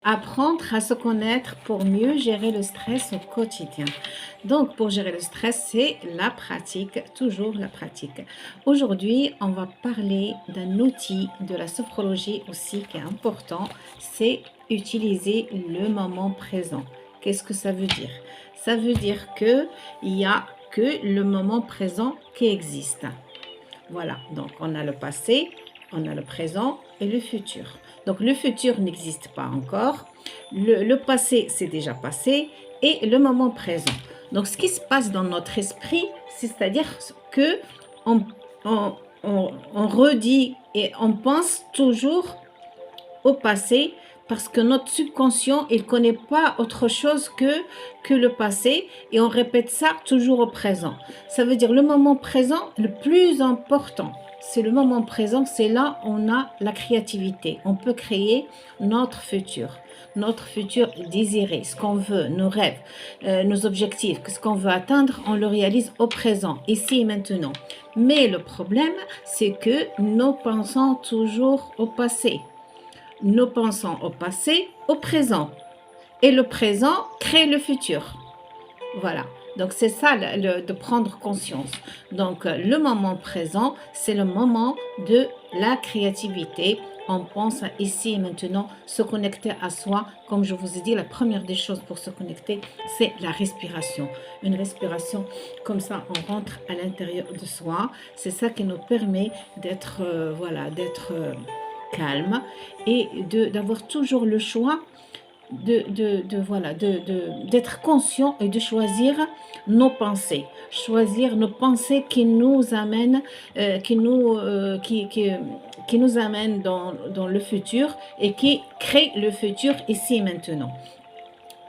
Apprendre à se connaître pour mieux gérer le stress au quotidien. Donc, pour gérer le stress, c'est la pratique, toujours la pratique. Aujourd'hui, on va parler d'un outil de la sophrologie aussi qui est important, c'est utiliser le moment présent. Qu'est-ce que ça veut dire? Ça veut dire que il y a que le moment présent qui existe. Voilà, donc on a le passé, on a le présent et le futur. Donc le futur n'existe pas encore, le passé c'est déjà passé et le moment présent. Donc ce qui se passe dans notre esprit, c'est-à-dire que on, on redit et on pense toujours au passé parce que notre subconscient, il ne connaît pas autre chose que le passé et on répète ça toujours au présent. Ça veut dire le moment présent, le plus important, c'est le moment présent, c'est là où on a la créativité. On peut créer notre futur désiré, ce qu'on veut, nos rêves, nos objectifs, ce qu'on veut atteindre, on le réalise au présent, ici et maintenant. Mais le problème, c'est que nous pensons toujours au passé. Nous pensons au passé, au présent. Et le présent crée le futur. Voilà. Donc, c'est ça de prendre conscience. Donc, le moment présent, c'est le moment de la créativité. On pense à ici et maintenant, se connecter à soi. Comme je vous ai dit, la première des choses pour se connecter, c'est la respiration. Une respiration, comme ça, on rentre à l'intérieur de soi. C'est ça qui nous permet d'être, calme et d'avoir toujours le choix d'être conscient et de choisir nos pensées qui nous amènent, qui nous amènent dans le futur et qui créent le futur ici et maintenant.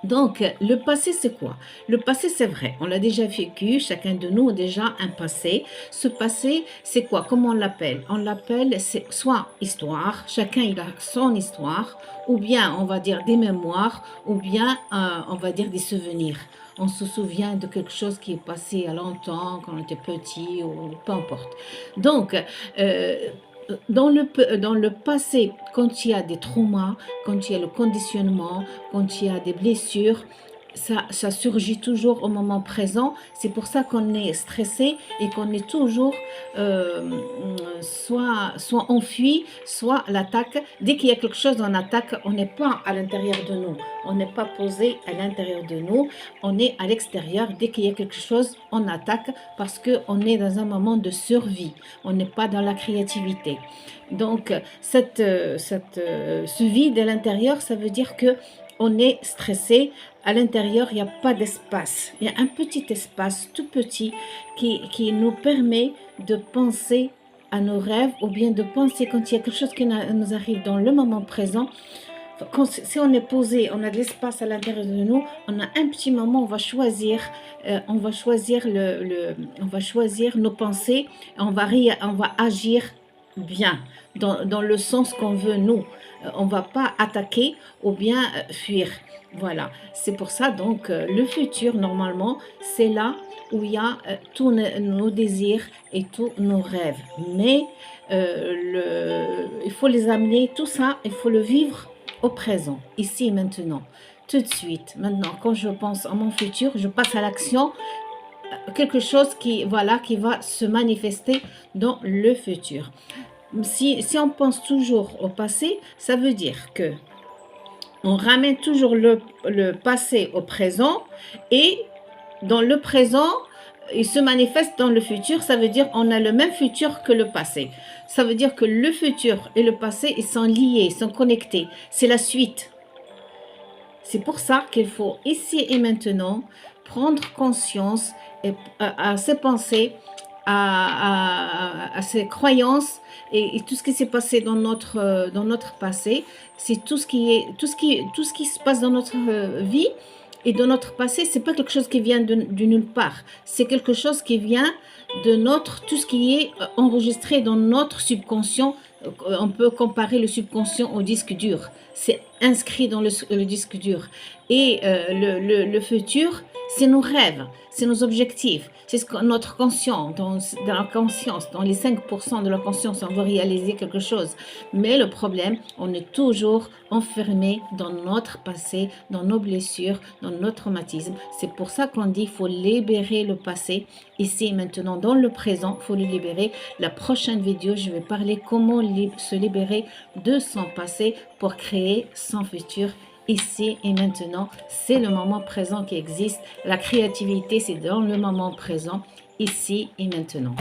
Donc, le passé, c'est quoi? Le passé, c'est vrai. On l'a déjà vécu. Chacun de nous a déjà un passé. Ce passé, c'est quoi? Comment on l'appelle? On l'appelle, c'est soit histoire. Chacun, il a son histoire. Ou bien, on va dire des mémoires. Ou bien, on va dire des souvenirs. On se souvient de quelque chose qui est passé il y a longtemps, quand on était petit, ou peu importe. Donc, dans le passé, quand il y a des traumas, quand il y a le conditionnement, quand il y a des blessures, ça surgit toujours au moment présent. C'est pour ça qu'on est stressé et qu'on est toujours soit on fuit, soit l'attaque. Dès qu'il y a quelque chose, on attaque. On n'est pas à l'intérieur de nous. On n'est pas posé à l'intérieur de nous. On est à l'extérieur. Dès qu'il y a quelque chose, on attaque parce qu'on est dans un moment de survie. On n'est pas dans la créativité. Donc, ce vide à l'intérieur, ça veut dire que on est stressé. À l'intérieur, il n'y a pas d'espace. Il y a un petit espace, tout petit, qui nous permet de penser à nos rêves ou bien de penser quand il y a quelque chose qui nous arrive dans le moment présent. Si on est posé, on a de l'espace à l'intérieur de nous, on a un petit moment, on va choisir nos pensées, on va agir bien dans le sens qu'on veut nous. On va pas attaquer ou bien fuir. Voilà, c'est pour ça donc le futur normalement c'est là où il y a tous nos désirs et tous nos rêves. Mais il faut les amener, tout ça, il faut le vivre au présent, ici et maintenant, tout de suite. Maintenant, quand je pense à mon futur, je passe à l'action, quelque chose qui va se manifester dans le futur. Si on pense toujours au passé, ça veut dire que on ramène toujours le passé au présent et dans le présent, il se manifeste dans le futur. Ça veut dire on a le même futur que le passé. Ça veut dire que le futur et le passé, ils sont liés, ils sont connectés. C'est la suite. C'est pour ça qu'il faut ici et maintenant prendre conscience à ses pensées, à ses croyances et tout ce qui s'est passé dans notre passé. C'est tout ce qui se passe dans notre vie et dans notre passé. C'est pas quelque chose qui vient de nulle part. C'est quelque chose qui vient de tout ce qui est enregistré dans notre subconscient. On peut comparer le subconscient au disque dur. c'est inscrit dans le disque dur. Et le futur, c'est nos rêves, c'est nos objectifs, c'est ce que notre conscience, dans la conscience, dans les 5% de la conscience, on veut réaliser quelque chose. Mais le problème, on est toujours enfermé dans notre passé, dans nos blessures, dans nos traumatismes. C'est pour ça qu'on dit qu'il faut libérer le passé, ici et maintenant, dans le présent, il faut le libérer. La prochaine vidéo, je vais parler comment se libérer de son passé pour créer son futur ici et maintenant. C'est le moment présent qui existe. La créativité, c'est dans le moment présent, ici et maintenant.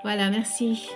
Voilà, merci.